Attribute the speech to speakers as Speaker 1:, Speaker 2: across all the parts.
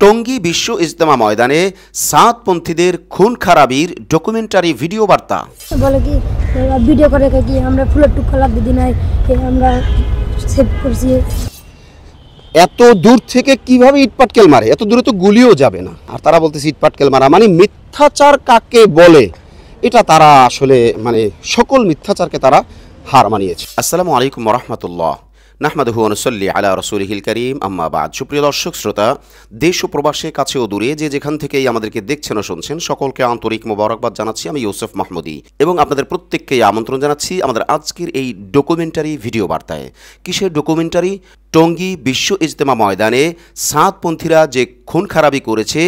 Speaker 1: টঙ্গী বিশ্ব ইজতেমা ময়দানে সাতপন্থীদের খুন খারাপির documentary video বার্তা।
Speaker 2: বলে কি ভিডিও করে কি আমরা ফুলের টুকরা লাগবে দিনাই আমরা সেভ করছি।
Speaker 3: এত দূর থেকে কিভাবে ইটপাটকেল মারে? এত দূরে তো গুলিও যাবে না, আর তারা বলতেছে ইটপাটকেল মারা মানে মিথ্যাচার কাকে বলে এটা তারা আসলে মানে সকল মিথ্যাচারকে তারা হার মানিয়েছে।
Speaker 1: আসসালামু আলাইকুম ওয়া রাহমাতুল্লাহ। নাহমাদুহু ওয়া নুসাল্লি আলা রাসূলিহিল কারীম, আম্মা বাদ। সুপ্রিয় দর্শক শ্রোতা, দেশ ও প্রবাসে কাছে ও দূরে যে যেখান থেকেই আমাদেরকে দেখছেন ও শুনছেন, সকলকে আন্তরিক মোবারকবাদ জানাচ্ছি। আমি ইউসুফ মাহমুদি এবং আপনাদের প্রত্যেককেই আমন্ত্রণ জানাচ্ছি আমাদের আজকের এই ডকুমেন্টারি ভিডিও বার্তায়। কিসের ডকুমেন্টারি? টঙ্গী বিশ্ব ইজতেমা ময়দানে সাতপন্থীরা যে খুন খারাপি করেছে,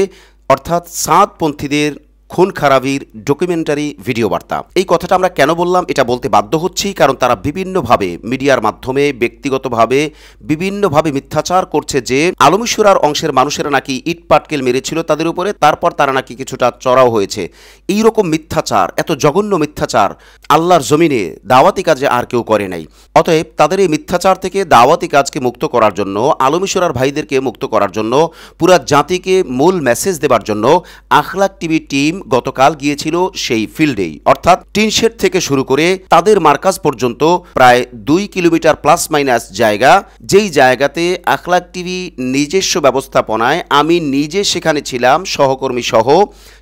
Speaker 1: অর্থাৎ সাতপন্থীদের খুন খারাপির ডকুমেন্টারি ভিডিও বার্তা। এই কথাটা আমরা কেন বললাম? এটা বলতে বাধ্য হচ্ছি কারণ তারা বিভিন্নভাবে মিডিয়ার মাধ্যমে ব্যক্তিগতভাবে বিভিন্নভাবে মিথ্যাচার করছে যে আলমীশুরার অংশের মানুষেরা নাকি ইট পাটকেল মেরেছিল তাদের উপরে, তারপর তারা নাকি কিছুটা চড়াও হয়েছে। এইরকম মিথ্যাচার, এত জঘন্য মিথ্যাচার আল্লাহর জমিনে দাওয়াতি কাজে আর কেউ করে নাই। অতএব তাদের এই মিথ্যাচার থেকে দাওয়াতি কাজকে মুক্ত করার জন্য, আলমীশুরার ভাইদেরকে মুক্ত করার জন্য, পুরা জাতিকে মূল মেসেজ দেবার জন্য আখলাক টিভি টিম গতকাল গিয়েছিল সেই ফিল্ডেই, অর্থাৎ টিনশেড থেকে শুরু করে তাদের মার্কাজ পর্যন্ত প্রায় 2 কিলোমিটার প্লাস মাইনাস জায়গা, যেই জায়গাতে আখলাক টিভি নিজস্ব ব্যবস্থাপনায় আমি নিজে সেখানে ছিলাম সহকর্মী সহ।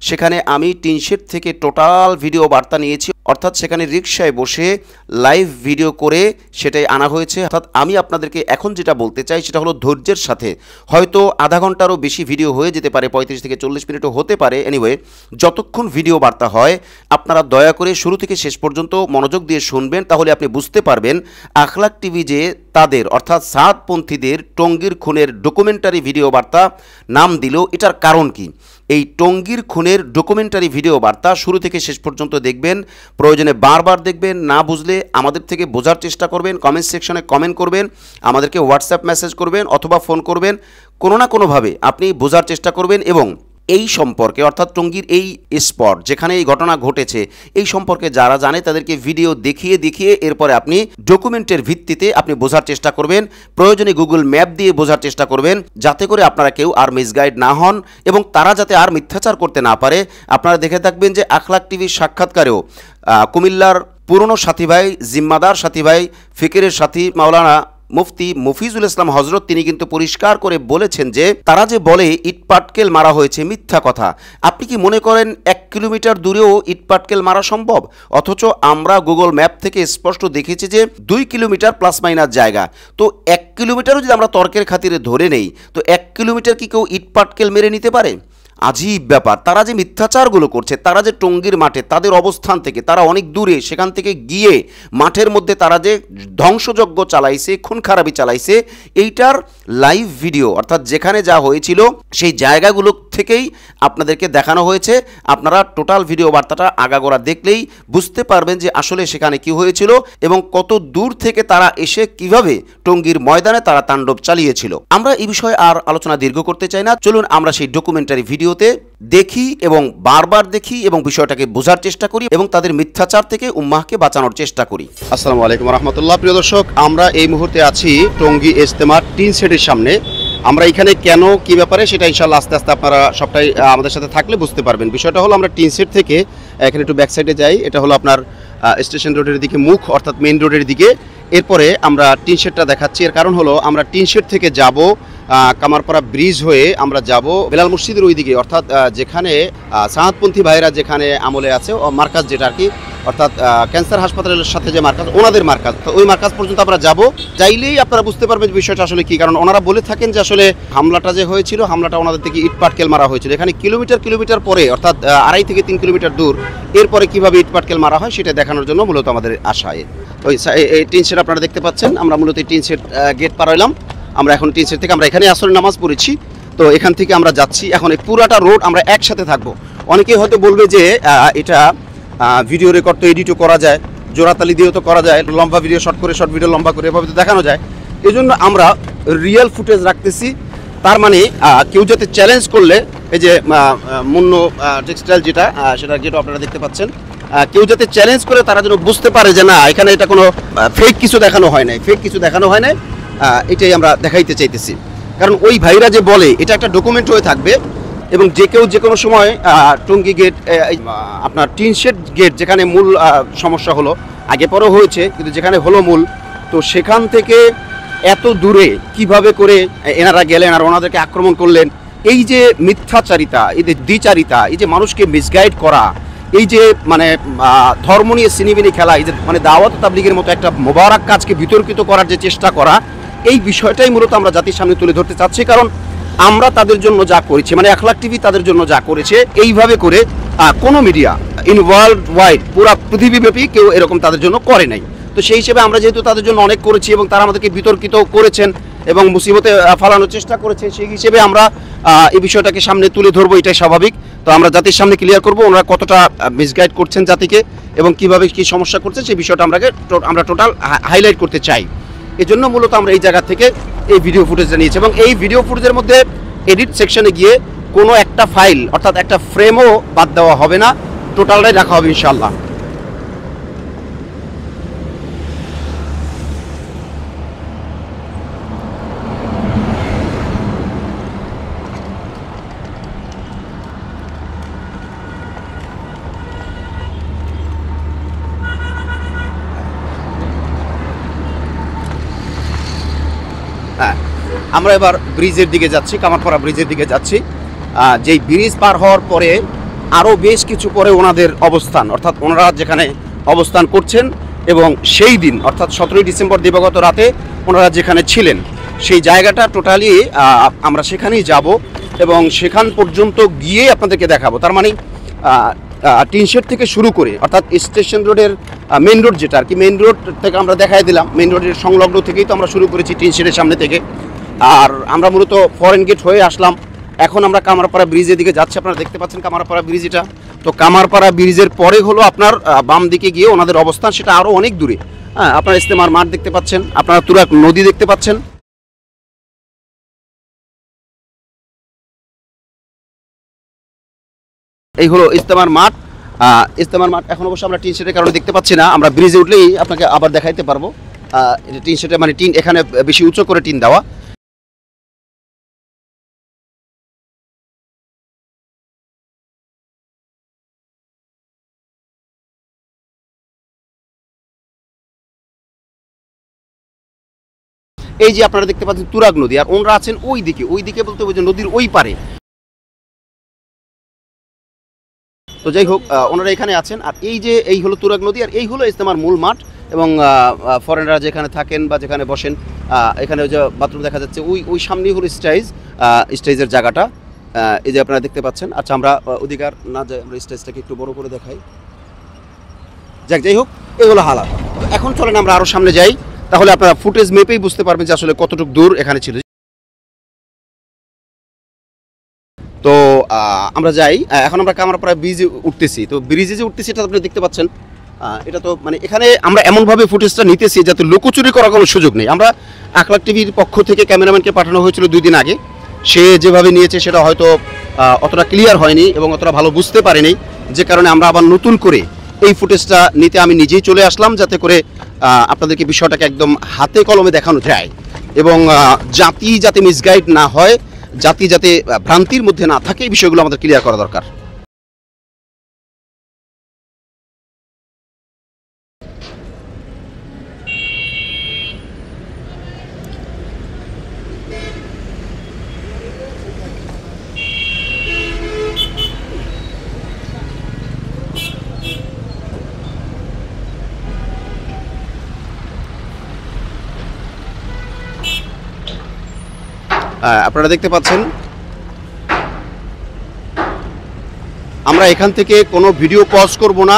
Speaker 1: সেখানে আমি টিনশেড থেকে টোটাল ভিডিও বার্তা নিয়েছি, অর্থাৎ সেখানে রিকশায় বসে লাইভ ভিডিও করে সেটাই আনা হয়েছে। অর্থাৎ আমি আপনাদেরকে এখন যেটা বলতে চাই সেটা হলো ধৈর্যের সাথে, হয়তো আধা ঘন্টারও বেশি ভিডিও হয়ে যেতে পারে, 35 থেকে 40 মিনিটও হতে পারে। এনিওয়ে, যতক্ষণ ভিডিও বার্তা হয় আপনারা দয়া করে শুরু থেকে শেষ পর্যন্ত মনোযোগ দিয়ে শুনবেন, তাহলে আপনি বুঝতে পারবেন আখলাক টিভি যে তাদের অর্থাৎ সাতপন্থীদের টঙ্গীর খুনের ডকুমেন্টারি ভিডিও বার্তা নাম দিল, এটার কারণ কি। এই টঙ্গীর খুনের ডকুমেন্টারি ভিডিও বার্তা শুরু থেকে শেষ পর্যন্ত দেখবেন, প্রয়োজনে বারবার দেখবেন, না বুঝলে আমাদের থেকে বোঝার চেষ্টা করবেন, কমেন্ট সেকশনে কমেন্ট করবেন, আমাদেরকে হোয়াটসঅ্যাপ মেসেজ করবেন অথবা ফোন করবেন, কোনো না কোনোভাবে আপনি বোঝার চেষ্টা করবেন এবং এই সম্পর্কে অর্থাৎ টঙ্গীর এই স্পট যেখানে এই ঘটনা ঘটেছে এই সম্পর্কে যারা জানে তাদেরকে ভিডিও দেখিয়ে দেখিয়ে এরপরে আপনি ডকুমেন্টের ভিত্তিতে আপনি বোঝার চেষ্টা করবেন, প্রয়োজনে গুগল ম্যাপ দিয়ে বোঝার চেষ্টা করবেন, যাতে করে আপনারা কেউ আর মিসগাইড না হন এবং তারা যাতে আর মিথ্যাচার করতে না পারে। আপনারা দেখে থাকবেন যে আখলাক টিভির সাক্ষাৎকারেও কুমিল্লার পুরনো সাথী ভাই, জিম্মাদার সাথী ভাই, ফিকিরের সাথী মাওলানা মুফতি মফিজুল ইসলাম হজরত তিনি কিন্তু পরিষ্কার করে বলেছেন যে তারা যে বলে ইটপাটকেল মারা হয়েছে, মিথ্যা কথা। আপনি কি মনে করেন 1 কিলোমিটার দূরেও ইটপাটকেল মারা সম্ভব? অথচ আমরা গুগল ম্যাপ থেকে স্পষ্ট দেখেছি যে 2 কিলোমিটার প্লাস মাইনাস জায়গা। তো 1 কিলোমিটারও যদি আমরা তর্কের খাতিরে ধরে নেই, তো 1 কিলোমিটার কি কেউ ইটপাটকেল মেরে নিতে পারে? আজীব ব্যাপার। তারা যে মিথ্যাচারগুলো করছে, তারা যে টঙ্গীর মাঠে তাদের অবস্থান থেকে তারা অনেক দূরে, সেখান থেকে গিয়ে মাঠের মধ্যে তারা যে ধ্বংসযজ্ঞ চালাইছে, খুন খারাপি চালাইছে, এইটার লাইভ ভিডিও অর্থাৎ যেখানে যা হয়েছিল সেই জায়গাগুলো থেকেই আপনাদেরকে দেখানো হয়েছে। আপনারা টোটাল ভিডিও বার্তাটা আগাগোড়া দেখলেই বুঝতে পারবেন যে আসলে সেখানে কি হয়েছিল এবং কত দূর থেকে তারা এসে কিভাবে টঙ্গীর ময়দানে তারা তাণ্ডব চালিয়েছিল। আমরা এই বিষয়ে আর আলোচনা দীর্ঘ করতে চাই না, চলুন আমরা সেই ডকুমেন্টারি ভিডিওতে দেখি এবং বারবার দেখি এবং বিষয়টাকে বোঝার চেষ্টা করি এবং তাদের মিথ্যাচার থেকে উম্মাহকে বাঁচানোর চেষ্টা করি।
Speaker 3: আসসালামু আলাইকুম ওয়া রাহমাতুল্লাহ। প্রিয় দর্শক, আমরা এই মুহূর্তে আছি টঙ্গী ইজতেমার টিন শেডের সামনে। আমরা এখানে কেন কি ব্যাপারে সেটা ইনশাআল্লাহ আস্তে আস্তে আপনারা সবটাই আমাদের সাথে থাকলে বুঝতে পারবেন। বিষয়টা হলো আমরা টিন শেড থেকে এখানে একটু ব্যাক সাইডে যাই, এটা হলো আপনার স্টেশন রোডের দিকে মুখ অর্থাৎ মেইন রোডের দিকে। এরপরে আমরা টিন শেডটা দেখাচ্ছি, এর কারণ হলো আমরা টিন শেড থেকে যাব কামারপাড়া ব্রিজ হয়ে আমরা যাব বেলাল মসজিদের ওই দিকে, অর্থাৎ যেখানে সাহাদপন্থী ভাইরা যেখানে আমলে আছে মার্কাজ যেটা আর কি, অর্থাৎ ক্যান্সার হাসপাতালের সাথে যে মার্কাজ, ওনাদের মার্কাজ, তো ওই মার্কাজ পর্যন্ত আমরা যাব। চাইলেই আপনারা বুঝতে পারবেন বিষয়টা আসলে কি। কারণ ওনারা বলে থাকেন যে আসলে হামলাটা যে হয়েছিল, হামলাটা ওনাদের থেকে ইটপাটকেল মারা হয়েছিল। এখানে কিলোমিটার পরে অর্থাৎ 2.5 থেকে 3 কিলোমিটার দূর, এরপরে কিভাবে ইটপাটকেল মারা হয় সেটা দেখানোর জন্য মূলত আমাদের আশায় ওই টিন শেড আপনারা দেখতে পাচ্ছেন। আমরা মূলত টিন শেড গেট পার হইলাম। আমরা এখন টিন শেড থেকে আমরা এখানে আসরের নামাজ পড়েছি, তো এখান থেকে আমরা যাচ্ছি। এখন এই পুরাটা রোড আমরা একসাথে থাকবো। অনেকেই হয়তো বলবে যে এটা ভিডিও রেকর্ড তো এডিটও করা যায়, জোড়াতালি দিয়েও তো করা যায়, লম্বা ভিডিও শর্ট করে, শর্ট ভিডিও লম্বা করে এভাবে তো দেখানো যায়। এই জন্য আমরা রিয়েল ফুটেজ রাখতেছি। তার মানে কেউ যাতে চ্যালেঞ্জ করলে, এই যে মুন্ন টেক্সটাইল যেটা আপনারা দেখতে পাচ্ছেন, কেউ যাতে চ্যালেঞ্জ করে তারা যেন বুঝতে পারে যে না এখানে এটা কোনো ফেক কিছু দেখানো হয় নাই, এটাই আমরা দেখাইতে চাইতেছি। কারণ ওই ভাইরা যে বলে এটা একটা ডকুমেন্ট হয়ে থাকবে এবং যে কেউ যে কোনো সময় টঙ্গী গেট আপনার টিন শেড গেট যেখানে মূল সমস্যা হলো, আগে পরেও হয়েছে কিন্তু যেখানে হলো মূল, তো সেখান থেকে এত দূরে কিভাবে করে এনারা গেলেন আর ওনাদেরকে আক্রমণ করলেন, এই যে মিথ্যাচারিতা, এই যে দ্বিচারিতা, এই যে মানুষকে মিসগাইড করা, এই যে মানে ধর্ম নিয়ে সিনিবিনি খেলা, এই যে মানে দাওয়াত তাবলীগের মতো একটা মোবারক কাজকে বিতর্কিত করার যে চেষ্টা করা, এই বিষয়টাই মূলত আমরা জাতির সামনে তুলে ধরতে চাচ্ছি। কারণ আমরা তাদের জন্য যা করেছি, মানে আখলাক টিভি তাদের জন্য যা করেছে, এইভাবে করে কোনো মিডিয়া ইন ওয়ার্ল্ড ওয়াইড পুরা পৃথিবীব্যাপী কেউ এরকম তাদের জন্য করে নাই। তো সেই হিসেবে আমরা যেহেতু তাদের জন্য অনেক করেছি এবং তারা আমাদেরকে বিতর্কিত করেছেন এবং মুসিবতে ফালানোর চেষ্টা করেছেন, সেই হিসেবে আমরা এই বিষয়টাকে সামনে তুলে ধরবো, এটাই স্বাভাবিক। তো আমরা জাতির সামনে ক্লিয়ার করবো ওনারা কতটা মিসগাইড করছেন জাতিকে এবং কিভাবে কি সমস্যা করছেন, সেই বিষয়টা আমরা টোটাল হাইলাইট করতে চাই। এজন্য মূলত আমরা এই জায়গা থেকে এই ভিডিও ফুটেজটা নিয়েছি এবং এই ভিডিও ফুটেজের মধ্যে এডিট সেকশনে গিয়ে কোনো একটা ফাইল অর্থাৎ একটা ফ্রেমও বাদ দেওয়া হবে না, টোটালটাই রাখা হবে ইনশাআল্লাহ। হ্যাঁ, আমরা এবার ব্রিজের দিকে যাচ্ছি, কামারপাড়া ব্রিজের দিকে যাচ্ছি। যেই ব্রিজ পার হওয়ার পরে আরও বেশ কিছু পরে ওনাদের অবস্থান, অর্থাৎ ওনারা যেখানে অবস্থান করছেন এবং সেই দিন অর্থাৎ 17ই ডিসেম্বর দিবাগত রাতে ওনারা যেখানে ছিলেন সেই জায়গাটা টোটালি আমরা সেখানেই যাব এবং সেখান পর্যন্ত গিয়ে আপনাদেরকে দেখাবো। তার মানে টিন শেড থেকে শুরু করে অর্থাৎ স্টেশন রোডের মেন রোড যেটা আর কি, মেন রোড থেকে আমরা দেখাই দিলাম, মেন রোডের সংলগ্ন থেকেই তো আমরা শুরু করেছি টিন শেডের সামনে থেকে। আর আমরা মূলত ফরেন গেট হয়ে আসলাম, এখন আমরা কামারপাড়া ব্রিজের দিকে যাচ্ছি। আপনারা দেখতে পাচ্ছেন কামারপাড়া ব্রিজ এটা। তো কামারপাড়া ব্রিজের পরে হলো আপনার বাম দিকে গিয়ে ওনাদের অবস্থান, সেটা আরও অনেক দূরে। হ্যাঁ, আপনারা ইস্তেমার মাঠ দেখতে পাচ্ছেন, আপনারা তুরাগ নদী দেখতে পাচ্ছেন। এই হলো ইস্তেমার মাঠ। ইস্তেমার মাঠ এখন অবশ্য আমরা টিন শেডের কারণে দেখতে পাচ্ছি না, আমরা ব্রিজে উঠলেই আপনাকে আবার দেখাইতে পারবো। এটা টিন শেডে মানে টিন এখানে বেশি উঁচু করে টিন দেওয়া। এই যে আপনারা দেখতে পাচ্ছেন তুরাগ নদী, আর ওনারা আছেন ওই দিকে বলতে ওই যে নদীর ওই পারে। তো যাই হোক, ওনারা এখানে আছেন। আর এই হলো তুরাগ নদী, আর এই হলো ইস্তেমার মূল মাঠ। এবং ফরেনাররা যেখানে থাকেন বা যেখানে বসেন, এখানে ওই যে বাথরুম দেখা যাচ্ছে, ওই সামনেই হলো স্টেজের জায়গাটা। এই যে আপনারা দেখতে পাচ্ছেন। আচ্ছা, আমরা অধিকার না যাই, আমরা স্টেজটাকে একটু বড় করে দেখাই। যাই হোক, এই হলো হালাত। এখন চলেন আমরা আরও সামনে যাই, তাহলে আপনারা ফুটেজ মেপেই বুঝতে পারবেন যে আসলে কতটুকু দূর এখানে ছিল। তো আমরা যাই, এখন আমরা কামারপাড়া ব্রিজে উঠতেছি। তো ব্রিজে যে উঠতেছি এটা আপনি দেখতে পাচ্ছেন, এটা তো মানে এখানে আমরা এমনভাবে ফুটেজটা নিতেছি যাতে লুকোচুরি করার কোনো সুযোগ নেই। আমরা আখলাক টিভির পক্ষ থেকে ক্যামেরাম্যানকে পাঠানো হয়েছিল 2 দিন আগে, সে যেভাবে নিয়েছে সেটা হয়তো অতটা ক্লিয়ার হয়নি এবং অতটা ভালো বুঝতে পারেনি, যে কারণে আমরা আবার নতুন করে এই ফুটেজটা নিতে আমি নিজেই চলে আসলাম, যাতে করে আপনাদেরকে বিষয়টাকে একদম হাতে কলমে দেখানো যায় এবং জাতি যাতে মিসগাইড না হয়, জাতি যাতে ভ্রান্তির মধ্যে না থাকে, এই বিষয়গুলো আমাদের ক্লিয়ার করা দরকার। আপনারা দেখতে পাচ্ছেন আমরা এখান থেকে কোনো ভিডিও পজ করব না,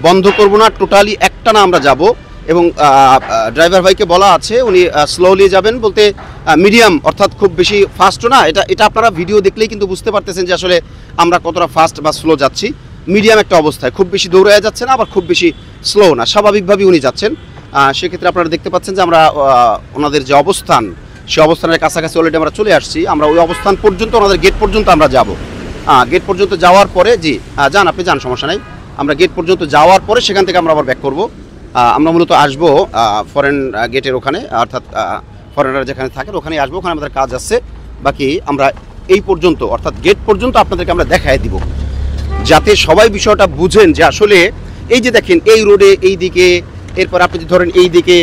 Speaker 3: বন্ধ করব না, টোটালি একটানা আমরা যাব। এবং ড্রাইভার ভাইকে বলা আছে উনি স্লোলি যাবেন, বলতে মিডিয়াম, অর্থাৎ খুব বেশি ফাস্টও না। এটা আপনারা ভিডিও দেখলেই কিন্তু বুঝতে পারতেছেন যে আসলে আমরা কতটা ফাস্ট বা স্লো যাচ্ছি। মিডিয়াম একটা অবস্থায়, খুব বেশি দৌড়ায় যাচ্ছে না, আবার খুব বেশি স্লো না, স্বাভাবিকভাবেই উনি যাচ্ছেন। সেক্ষেত্রে আপনারা দেখতে পাচ্ছেন যে আমরা ওনাদের যে অবস্থান, সে অবস্থানের কাছাকাছি অলরেডি আমরা চলে আসছি। আমরা ওই অবস্থান পর্যন্ত, ওনাদের গেট পর্যন্ত আমরা যাব। গেট পর্যন্ত যাওয়ার পরে, জি যান, আপনি যান, সমস্যা নাই। আমরা গেট পর্যন্ত যাওয়ার পরে সেখান থেকে আমরা আবার ব্যাক করব। আমরা মূলত আসবো ফরেন গেটের ওখানে, অর্থাৎ ফরেনার যেখানে থাকেন ওখানেই আসবো, ওখানে আমাদের কাজ আছে। বাকি আমরা এই পর্যন্ত অর্থাৎ গেট পর্যন্ত আপনাদেরকে আমরা দেখায় দিব, যাতে সবাই বিষয়টা বুঝেন যে আসলে এই যে দেখেন এই রোডে এই দিকে, এরপর আপনি যদি ধরেন এই দিকে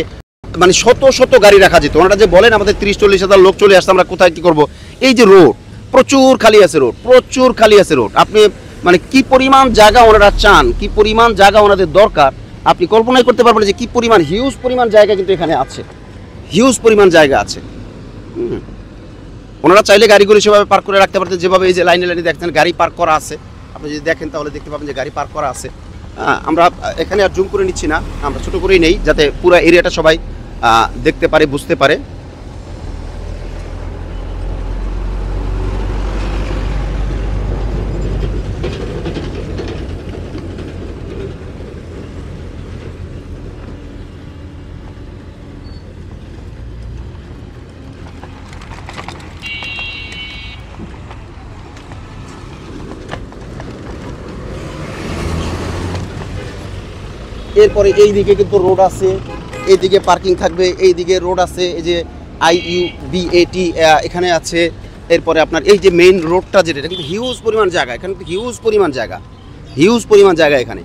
Speaker 3: মানে শত শত গাড়ি রাখা যেত। ওনারা যে বলেন আমাদের 30-40 হাজার লোক চলে আসছে, আমরা কোথায় কি করব, এই যে রোড প্রচুর খালি আছে, প্রচুর খালি আছে রোড। আপনি মানে কি পরিমাণ জায়গা ওনারা চান, কি পরিমাণ জায়গা ওনাদের দরকার, আপনি কল্পনাই করতে পারবেন যে কি পরিমাণ হিউজ পরিমাণ জায়গা কিন্তু এখানে আছে, হিউজ পরিমাণ জায়গা আছে। ওনারা চাইলে গাড়িগুলো সেভাবে পার্ক করে রাখতে পারতেন, যেভাবে এই যে লাইনে লাইনে দেখছেন গাড়ি পার্ক করা আছে। আপনি যদি দেখেন তাহলে দেখতে পাবেন যে গাড়ি পার্ক করা আছে। আমরা এখানে আর জুম করে নিচ্ছি না, আমরা ছোট করেই নেই যাতে পুরো এরিয়াটা সবাই দেখতে পারে, বুঝতে পারে। এরপরে এই দিকে কিন্তু রোড আছে, এইদিকে পার্কিং থাকবে, এইদিকে রোড আছে, এই যে IUBAT এখানে আছে। এরপরে আপনার এই যে মেইন রোডটা যেটা, এটা কিন্তু হিউজ পরিমাণ জায়গা, এখানে কিন্তু হিউজ পরিমাণ জায়গা, হিউজ পরিমাণ জায়গা এখানে।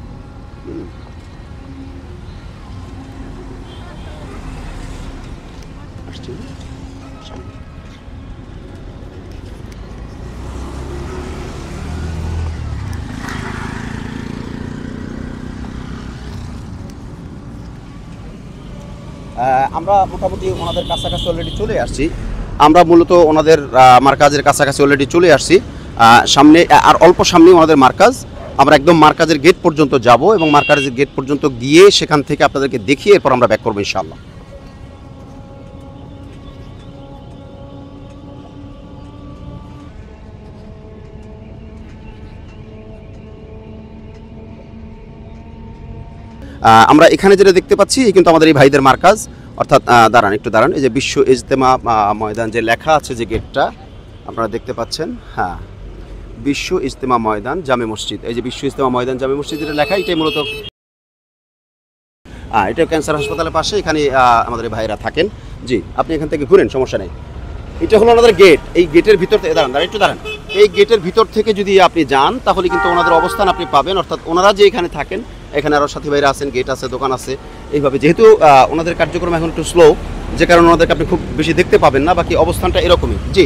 Speaker 3: আমরা মোটামুটি ওনাদের কাছাকাছি অলরেডি চলে আসছি, আমরা মূলত ওনাদের মার্কাজের কাছাকাছি অলরেডি চলে আসছি। সামনে আর অল্প সামনে ওনাদের মার্কাজ, আমরা একদম মার্কাজের গেট পর্যন্ত যাব এবং মার্কাজের গেট পর্যন্ত গিয়ে সেখান থেকে আপনাদেরকে দেখিয়ে এরপর আমরা ব্যাক করবো ইনশাআল্লাহ। আমরা এখানে যেটা দেখতে পাচ্ছি কিন্তু আমাদের এই ভাইদের মার্কাজ, অর্থাৎ একটু দাঁড়ান, এই যে বিশ্ব ইজতেমা ময়দান যে লেখা আছে যে গেটটা আপনারা দেখতে পাচ্ছেন, হ্যাঁ বিশ্ব ইজতেমা ময়দান জামে মসজিদ, এই যে বিশ্ব ইজতেমা ময়দান জামে মসজিদ যেটা লেখা, এটাই মূলত এটা ক্যান্সার হাসপাতালের পাশে, এখানে আমাদের ভাইরা থাকেন। জি, আপনি এখান থেকে ঘুরেন, সমস্যা নেই। এটা হলো ওনাদের গেট, এই গেটের ভিতর থেকে একটু দাঁড়ান, এই গেটের ভিতর থেকে যদি আপনি যান তাহলে কিন্তু ওনাদের অবস্থান আপনি পাবেন, অর্থাৎ ওনারা যে এখানে থাকেন, এখানে আরও সাথী ভাইরা আছেন, গেট আছে, দোকান আছে, এইভাবে। যেহেতু ওনাদের কার্যক্রম এখন একটু স্লো, যে কারণে ওনাদেরকে আপনি খুব বেশি দেখতে পাবেন না, বাকি অবস্থানটা এরকমই। জি,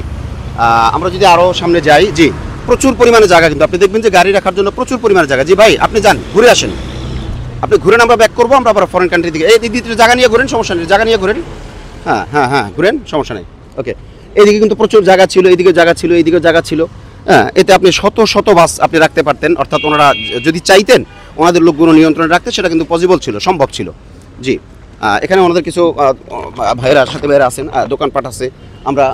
Speaker 3: আমরা যদি আরও সামনে যাই, জি প্রচুর পরিমাণে জায়গা, কিন্তু আপনি দেখবেন যে গাড়ি রাখার জন্য প্রচুর পরিমাণে জায়গা। জি ভাই আপনি যান, ঘুরে আসেন, আপনি ঘুরেন, আমরা ব্যাক করবো, আমরা আবার ফরেন কান্ট্রির দিকে। এই দিকে জায়গা নিয়ে ঘুরেন, সমস্যা নেই, জায়গা নিয়ে ঘুরেন, হ্যাঁ হ্যাঁ হ্যাঁ ঘুরেন, সমস্যা নেই। ওকে, এইদিকে কিন্তু প্রচুর জায়গা ছিল, এইদিকে জায়গা ছিল, এইদিকে জায়গা ছিল, হ্যাঁ। এতে আপনি শত শত বাস আপনি রাখতে পারতেন, অর্থাৎ ওনারা যদি চাইতেন ওনাদের লোকগুলো নিয়ন্ত্রণে রাখতে, সেটা কিন্তু পসিবল ছিল, সম্ভব ছিল। জি, এখানে ওনাদের কিছু ভাইয়েরা সাথে ভাইয়েরা আছেন, দোকানপাট আছে। আমরা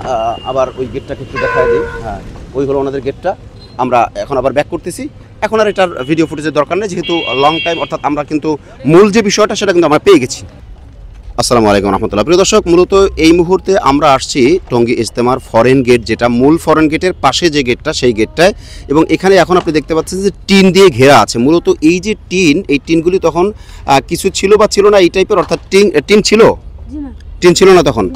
Speaker 3: আবার ওই গেটটাকে একটু দেখাই দিই, হ্যাঁ ওই হলো ওনাদের গেটটা। আমরা এখন আবার ব্যাক করতেছি, এখন আর এটার ভিডিও ফুটেজের দরকার নেই, যেহেতু লং টাইম, অর্থাৎ আমরা কিন্তু মূল যে বিষয়টা সেটা কিন্তু আমরা পেয়ে গেছি। আসসালামু আলাইকুম রহমতুল্লাহ। প্রিয় দর্শক, মূলত এই মুহূর্তে আমরা আসছি টঙ্গী ইজতেমার ফরেন গেট, যেটা মূল ফরেন গেটের পাশে যে গেটটা, সেই গেটটায়। এবং এখানে এখন আপনি দেখতে পাচ্ছেন যে টিন দিয়ে ঘেরা আছে। মূলত এই যে টিন, এই টিনগুলি তখন কিছু ছিল বা ছিল না এই টাইপের, অর্থাৎ টিন ছিল, টিন ছিল না তখন,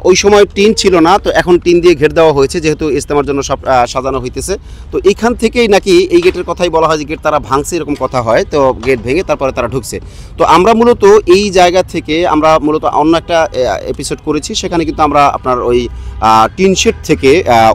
Speaker 3: ওই সময় টিন ছিল না, তো এখন টিন দিয়ে ঘের দেওয়া হয়েছে, যেহেতু ইজতেমার জন্য সব সাজানো হইতেছে। তো এইখান থেকেই নাকি এই গেটের কথাই বলা হয় যে গেট তারা ভাঙছে, এরকম কথা হয়। তো গেট ভেঙে তারপরে তারা ঢুকছে। তো আমরা মূলত এই জায়গা থেকে আমরা মূলত অন্য একটা এপিসোড করেছি, সেখানে কিন্তু আমরা আপনার ওই টিন শেড থেকে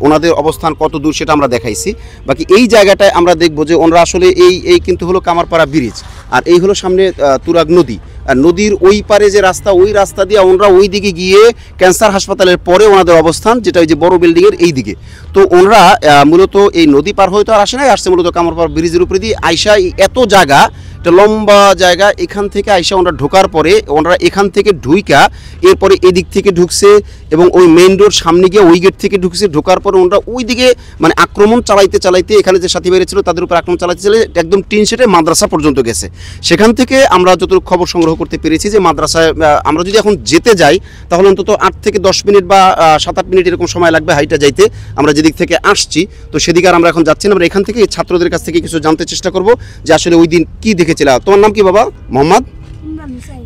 Speaker 3: ওনাদের অবস্থান কত দূর সেটা আমরা দেখাইছি। বাকি এই জায়গাটায় আমরা দেখবো যে ওনারা আসলে এই কিন্তু হলো কামারপাড়া ব্রিজ, আর এই হলো সামনে তুরাগ নদী, আর নদীর ওই পারে যে রাস্তা, ওই রাস্তা দিয়ে ওনারা ওই দিকে গিয়ে ক্যান্সার হাসপাতালের পরে ওনাদের অবস্থান, যেটা ওই যে বড় বিল্ডিংয়ের এই দিকে। তো ওনারা মূলত এই নদী পার হয়তো আর আসে নাই, আসছে মূলত কামারপাড়া ব্রিজের উপরে দিয়ে আইসা, এত জায়গা, একটা লম্বা জায়গা, এখান থেকে আইসা ওনারা ঢোকার পরে ওনারা এখান থেকে ঢুইকা এরপরে এদিক থেকে ঢুকছে এবং ওই মেইন রোড সামনে গিয়ে ওই গেট থেকে ঢুকছে। ঢোকার পরে ওনারা ওই দিকে মানে আক্রমণ চালাইতে চালাইতে, এখানে যে সাথী বেড়েছিল তাদের উপর আক্রমণ চালাইতে চালাইতে একদম টিন শেডে মাদ্রাসা পর্যন্ত গেছে। সেখান থেকে আমরা যতটুকু খবর সংগ্রহ করতে পেরেছি যে মাদ্রাসায় আমরা যদি এখন যেতে যাই তাহলে অন্তত 8 থেকে 10 মিনিট বা 7-8 মিনিট এরকম সময় লাগবে হাইটা যাইতে, আমরা যেদিক থেকে আসছি। তো সেদিকে আর আমরা এখন যাচ্ছি না, আমরা এখান থেকে ছাত্রদের কাছ থেকে কিছু জানতে চেষ্টা করব যে আসলে ওই দিন কি দেখেছিল। তোমার নাম কি বাবা? মোহাম্মদ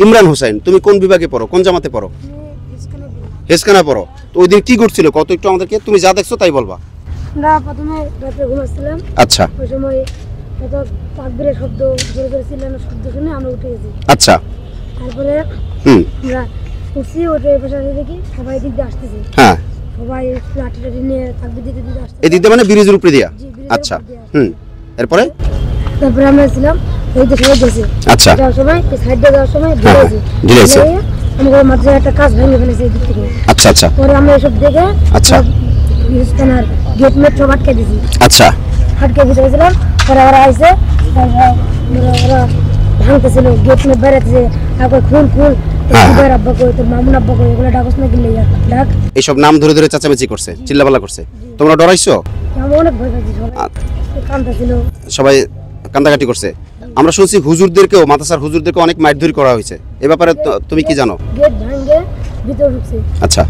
Speaker 3: ইমরান হোসেন। তুমি কোন বিভাগে পড়ো, কোন জামাতে পড়ো? হেসখানা পড়ো। তো ওই দিন কি ঘটছিল কত একটু আমাদেরকে, তুমি যা দেখছো তাই বলবা।
Speaker 2: আমরা প্রথমে রাতে ঘুমাচ্ছিলাম,
Speaker 3: আচ্ছা
Speaker 2: ওই সময় এত তাকবীরের শব্দ, জোরে জোরে চিল্লানোর শব্দ শুনে আমরা উঠে গেছি।
Speaker 3: আচ্ছা
Speaker 2: তারপরে
Speaker 3: হুম
Speaker 2: আমরা উঠছি, ওঠে এই পাশে দেখি সবাই দিক দিয়ে আসতেছে,
Speaker 3: হ্যাঁ
Speaker 2: সবাই লাঠি টাঠি নিয়ে তাকবীর দিতে দিতে আসতেছে।
Speaker 3: এদিক দিয়ে মানে ব্রিজের উপরে দিয়া?
Speaker 2: জি, ব্রিজের
Speaker 3: আচ্ছা
Speaker 2: উপর দিয়ে।
Speaker 3: হুম এরপরে?
Speaker 2: তারপরে আমরা ছিলাম এই যে সবাই গেছে,
Speaker 3: আচ্ছা
Speaker 2: যাওয়ার সময় সাইড দিয়ে যাওয়ার সময়
Speaker 3: হ্যাঁ,
Speaker 2: ঢিলেছে,
Speaker 3: ঢিলেছে।
Speaker 2: আমাদের মাঝে একটা কাজ ভেঙে ফেলেছে এই দিক থেকে।
Speaker 3: আচ্ছা আচ্ছা
Speaker 2: পরে আমরা এসব দেখে
Speaker 3: আচ্ছা।
Speaker 2: গেট মেট সব আটকে দিছি,
Speaker 3: আচ্ছা
Speaker 2: আটকে দিতে গেছিলাম। পরে ওরা আইসে, ওরা ভাঙতেছিল, গেট মেট বেড়াতেছে, তারপর খুল খুল
Speaker 3: হ্যাঁ।
Speaker 2: তোর আব্বা কই, তোর মামুন আব্বা কই, এগুলো ডাকস না কিনলে ডাক।
Speaker 3: এইসব নাম ধরে ধরে চেঁচামেচি করছে, চিল্লাপাল্লা করছে, তোমরা ডরাইছো?
Speaker 2: আমরা অনেক ভয় পাচ্ছি, সবাই কাঁদতেছিল।
Speaker 3: সবাই কান্দাকাটি করছে। আমরা শুনছি হুজুরদেরকেও, মাদ্রাসার হুজুরদেরকেও অনেক মারধর করা হয়েছে, এ ব্যাপারে তুমি কি জানো?
Speaker 2: গেট ভাঙে ভিতরে ঢুকছে,
Speaker 3: আচ্ছা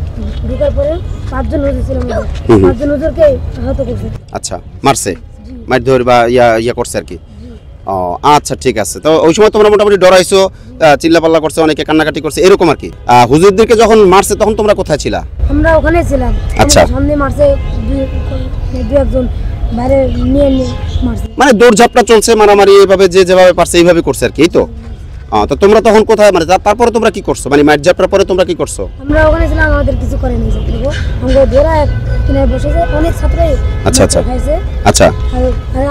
Speaker 2: ঢুকার পরে 5 জন হুজুর ছিল আমাদের,
Speaker 3: হুম।
Speaker 2: 5 জন হুজুরকে আহত করছে।
Speaker 3: আচ্ছা মারছে,
Speaker 2: জি।
Speaker 3: মারধর বা ইয়া করছে আর কি। ও আচ্ছা ঠিক আছে। তো ওই সময় তোমরা মোটামুটি ডরাইছো, চিল্লাপাল্লা করছে, অনেকে কান্নাকাটি করছে এরকম আর কি। হুজুরদেরকে যখন মারছে তখন তোমরা কোথায় ছিলা?
Speaker 2: আমরা ওখানে ছিলাম।
Speaker 3: আচ্ছা।
Speaker 2: আমাদের সামনে মারছে দু একজন, বাইরে নিয়ে নিয়ে মারছে।
Speaker 3: মানে দৌড়ঝাপটা চলছে, মারামারি এইভাবে যে যেভাবে পারছে এইভাবে করছে আর কি, এই তো? তো তোমরা তখন কোথায়, মানে তারপরে তোমরা কি করছো, মানে মারঝাপটার পরে তোমরা কি করছো?
Speaker 2: আমরা ওখানে ছিলাম, আমাদের কিছু করে নাই ছাত্রকে, আমরা ধরা এক কিনারে বসেছে, অনেক ছাত্রই
Speaker 3: আচ্ছা, আচ্ছা।
Speaker 2: খাইছে।
Speaker 3: আচ্ছা
Speaker 2: আর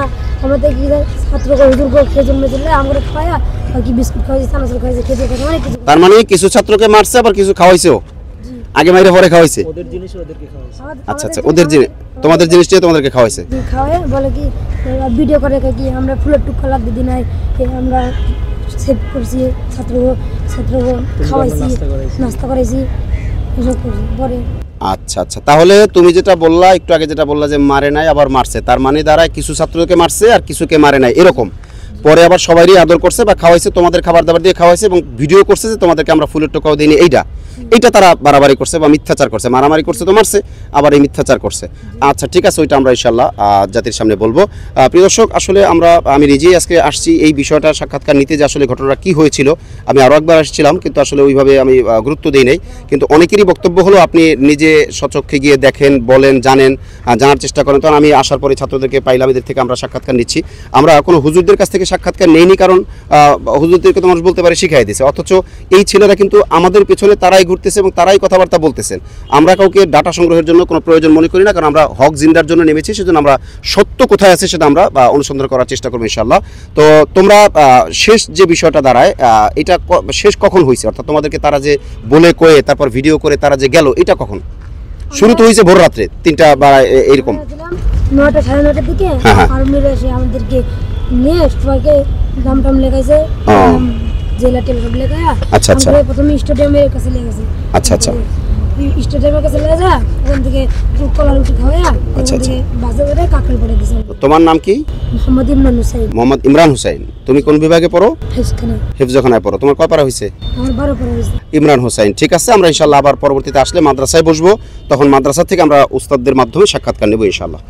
Speaker 2: আমাদের কি ছাত্রকে হুজুর খেজুর মেজুরলে আমরা খাওয়া, আর কি বিস্কুট খাওয়াইছে, চানাচুর খাওয়াইছে, খেজুর খাওয়াইছে, অনেক কিছু।
Speaker 3: তার মানে কিছু ছাত্রকে মারছে আবার কিছু খাওয়াইছেও, আগে মাইরে পরে খাওয়াইছে? আচ্ছা আচ্ছা, ওদের জিনিস তোমাদের জিনিস নিয়ে তোমাদেরকে খাওয়াইছে?
Speaker 2: খাওয়ায় বলে কি ভিডিও করে কি আমরা ফুলের টুকরা লাগতে দিই নাই, আমরা সেভ করছি, ছাত্র খাওয়াইছি, নাস্তা করাইছি, এসব করছি। পরে
Speaker 3: আচ্ছা আচ্ছা, তাহলে তুমি যেটা বললা একটু আগে, যেটা বললা যে মারে নাই আবার মারছে, তার মানে দাঁড়ায় কিছু ছাত্রকে মারছে আর কিছুকে মারে নাই এরকম। পরে আবার সবারই আদর করছে বা খাওয়াইছে, তোমাদের খাবার দাবার দিয়ে খাওয়াইছে এবং ভিডিও করছে যে তোমাদেরকে আমরা ফুলের টোকাও দিইনি, এইটা তারা বাড়াবাড়ি করছে বা মিথ্যাচার করছে, মারামারি করছে তো মারছে, আবার এই মিথ্যাচার করছে। আচ্ছা ঠিক আছে, ওইটা আমরা ইনশাল্লাহ জাতির সামনে বলবো। প্রিয় দর্শক, আসলে আমি নিজেই আজকে আসছি এই বিষয়টা সাক্ষাৎকার নিতে, যে আসলে ঘটনাটা কি হয়েছিল। আমি আরও একবার আসছিলাম কিন্তু আসলে ওইভাবে আমি গুরুত্ব দিই নাই, কিন্তু অনেকেরই বক্তব্য হলো আপনি নিজে স্বচক্ষে গিয়ে দেখেন, বলেন, জানেন, জানার চেষ্টা করেন। তখন আমি আসার পরে ছাত্রদেরকে পাইলাম, এদের থেকে আমরা সাক্ষাৎকার নিচ্ছি। আমরা কোনো হুজুরদের কাছ থেকে সাক্ষাৎকার নেইনি, কারণ হুজুরদেরকে তো মানুষ বলতে পারে শিখাই দিয়েছে, অথচ এই ছেলেরা কিন্তু আমাদের পেছনে তারাই ঘুরতেছে এবং তারাই কথাবার্তা বলতেছেন। আমরা কাউকে ডাটা সংগ্রহের জন্য কোনো প্রয়োজন মনে করি না, কারণ আমরা হক জিন্দার জন্য নেমেছি, সেজন্য আমরা সত্য কোথায় আছে সেটা আমরা অনুসন্ধান করার চেষ্টা করবো ইনশাল্লাহ। তো তোমরা শেষ যে বিষয়টা দাঁড়ায়, এটা শেষ কখন হয়েছে, অর্থাৎ তোমাদেরকে তারা যে বলে কয়ে তারপর ভিডিও করে তারা যে গেল, এটা কখন শুরু? তো হয়েছে ভোর রাত্রে 3টা বা এইরকম,
Speaker 2: 9টা 9:30টার দিকে।
Speaker 3: হ্যাঁ, হ্যাঁ।
Speaker 2: আর্মিরা এসে আমাদেরকে নিয়ে সবাইকে নাম টাম লেখাইছে, জেলা টেল সব লেখায়।
Speaker 3: আচ্ছা, আচ্ছা।
Speaker 2: আমরা প্রথমে স্টেডিয়ামের কাছে লেগেছে।
Speaker 3: আচ্ছা, আচ্ছা।
Speaker 2: স্টেডিয়ামের কাছে লেগে যা, ওখান থেকে কলা রুটি খাওয়া,
Speaker 3: আচ্ছা,
Speaker 2: ওখান
Speaker 3: আচ্ছা।
Speaker 2: থেকে বাসে করে কাকড় পড়ে দিয়েছে।
Speaker 3: তোমার নাম কি?
Speaker 2: মোহাম্মদ ইমরান হুসাইন।
Speaker 3: মোহাম্মদ ইমরান হুসাইন। তুমি কোন বিভাগে পড়ো?
Speaker 2: হেফখানা।
Speaker 3: হেফজখানায় পড়ো। তোমার কয় পারা হয়েছে?
Speaker 2: আমার 12 পড়া হয়েছে।
Speaker 3: ইমরান হোসাইন, ঠিক আছে। আমরা ইনশাল্লাহ আবার পরবর্তীতে আসলে মাদ্রাসায় বসবো, তখন মাদ্রাসা থেকে আমরা উস্তাদদের মাধ্যমে সাক্ষাৎকার নেব ইনশাল্লাহ।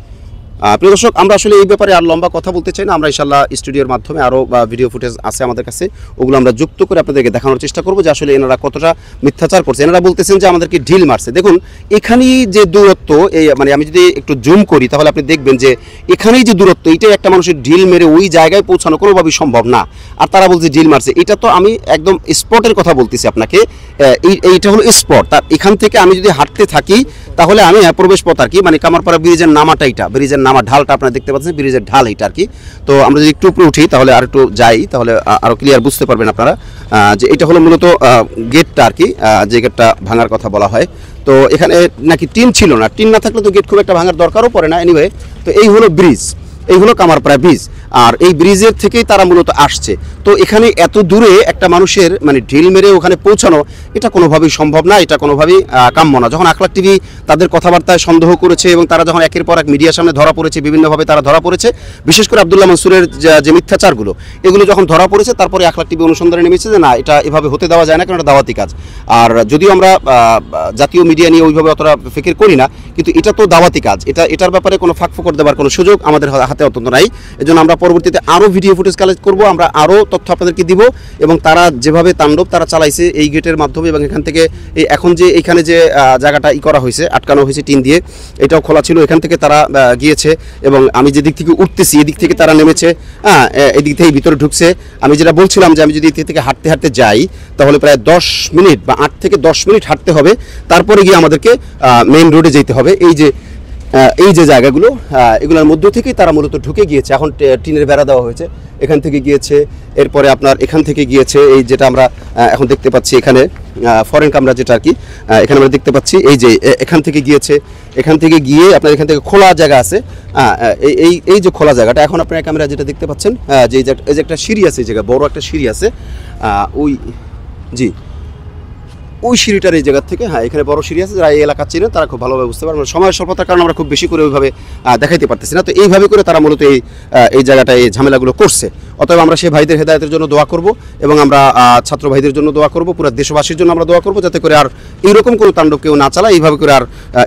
Speaker 3: প্রিয় দর্শক, আমরা আসলে এই ব্যাপারে আর লম্বা কথা বলতে চাই না। আমরা ইনশাল্লাহ স্টুডিওর মাধ্যমে আরও ভিডিও ফুটেজ আছে আমাদের কাছে, ওগুলো আমরা যুক্ত করে আপনাদেরকে দেখানোর চেষ্টা করবো যে আসলে এনারা কতটা মিথ্যাচার করছে। এনারা বলতেছেন যে আমাদেরকে ঢিল মারছে। দেখুন এখানেই যে দূরত্ব, এই মানে আমি যদি একটু জুম করি তাহলে আপনি দেখবেন যে এখানেই যে দূরত্ব, এটাই একটা মানুষের ঢিল মেরে ওই জায়গায় পৌঁছানো কোনোভাবেই সম্ভব না। আর তারা বলছে ঢিল মারছে, এটা তো আমি একদম স্পটের কথা বলতেছি আপনাকে। এইটা হলো স্পট, তার এখান থেকে আমি যদি হাঁটতে থাকি তাহলে আমি প্রবেশ পথ আর কি, মানে কামারপাড়া ব্রিজের নামাটা, এইটা ব্রিজের নামা ঢালটা আপনারা দেখতে পাচ্ছেন, ব্রিজের ঢাল এইটা আর কি। তো আমরা যদি একটু উপরে উঠি তাহলে আর একটু যাই, তাহলে আরও ক্লিয়ার বুঝতে পারবেন আপনারা যে এটা হলো মূলত গেটটা আর কি, যে গেটটা ভাঙার কথা বলা হয়। তো এখানে নাকি টিন ছিল না, টিন না থাকলে তো গেট খুব একটা ভাঙার দরকারও পড়ে না। এনিওয়ে, তো এই হলো ব্রিজ, এই হলো কামারপাড়া ব্রিজ, আর এই ব্রিজের থেকেই তারা মূলত আসছে। তো এখানে এত দূরে একটা মানুষের মানে ঢিল মেরে ওখানে পৌঁছানো, এটা কোনোভাবেই সম্ভব না, এটা কোনোভাবেই কাম্য না। যখন আখলাক টিভি তাদের কথাবার্তায় সন্দেহ করেছে এবং তারা যখন একের পর এক মিডিয়ার সামনে ধরা পড়েছে, বিভিন্নভাবে তারা ধরা পড়েছে, বিশেষ করে আব্দুল্লাহ মনসুরের যে মিথ্যাচারগুলো, এগুলো যখন ধরা পড়েছে, তারপরে আখলাক টিভি অনুসন্ধানে নেমেছে যে না, এটা এভাবে হতে দেওয়া যায় না, কারণ এটা দাওয়াতি কাজ। আর যদিও আমরা জাতীয় মিডিয়া নিয়ে ওইভাবে অতটা ফিকির করি না, কিন্তু এটা তো দাওয়াতি কাজ, এটার ব্যাপারে কোনো ফাঁকফোকর দেওয়ার কোনো সুযোগ আমাদের হাতে অত্যন্ত নাই। এজন্য আমরা পরবর্তীতে আরও ভিডিও ফুটেজ কালেক্ট করব, আমরা আরও তথ্য আপনাদেরকে দিব এবং তারা যেভাবে তাণ্ডব তারা চালাইছে এই গেটের মাধ্যমে এবং এখান থেকে এখন যে এইখানে যে জায়গাটা করা হয়েছে, আটকানো হয়েছে টিন দিয়ে, এটাও খোলা ছিল, এখান থেকে তারা গিয়েছে এবং আমি যেদিক থেকে উঠতেছি এদিক থেকে তারা নেমেছে, এদিক থেকে ভিতরে ঢুকছে। আমি যেটা বলছিলাম যে আমি যদি এদিক থেকে হাঁটতে হাঁটতে যাই তাহলে প্রায় 10 মিনিট বা 8 থেকে 10 মিনিট হাঁটতে হবে, তারপরে গিয়ে আমাদেরকে মেইন রোডে যেতে হবে। এই যে জায়গাগুলো এগুলোর মধ্য থেকেই তারা মূলত ঢুকে গিয়েছে। এখন টিনের বেড়া দেওয়া হয়েছে, এখান থেকে গিয়েছে, এরপরে আপনার এখান থেকে গিয়েছে, এই যেটা আমরা এখন দেখতে পাচ্ছি এখানে ফরেন কামরা যেটা আর কি এখানে আমরা দেখতে পাচ্ছি, এই যে এখান থেকে গিয়েছে, এখান থেকে গিয়ে আপনার এখান থেকে খোলা জায়গা আছে, এই যে খোলা জায়গাটা এখন আপনার ক্যামেরা যেটা দেখতে পাচ্ছেন, যে এই যে একটা সিঁড়ি আছে, এই জায়গায় বড় একটা সিঁড়ি আছে, ওই সিঁড়িটার এই জায়গা থেকে, এখানে বড় সিঁড়ি আছে, যারা এই এলাকা চিনেন তারা খুব ভালোভাবে বুঝতে পারবেন। সময়ের স্বল্পতার কারণে আমরা খুব বেশি করে ওইভাবে দেখাইতে পারতেছি না, তো এইভাবে করে তারা মূলত এই জায়গাটায় এই ঝামেলাগুলো করছে। অতএব আমরা সেই ভাইদের হেদায়েতের জন্য দোয়া করব এবং আমরা ছাত্র ভাইদের জন্য দোয়া করব, পুরো দেশবাসীর জন্য আমরা দোয়া করব, যাতে করে আর এইরকম কোনো তাণ্ডব কেউ না চালায়, এইভাবে করে আর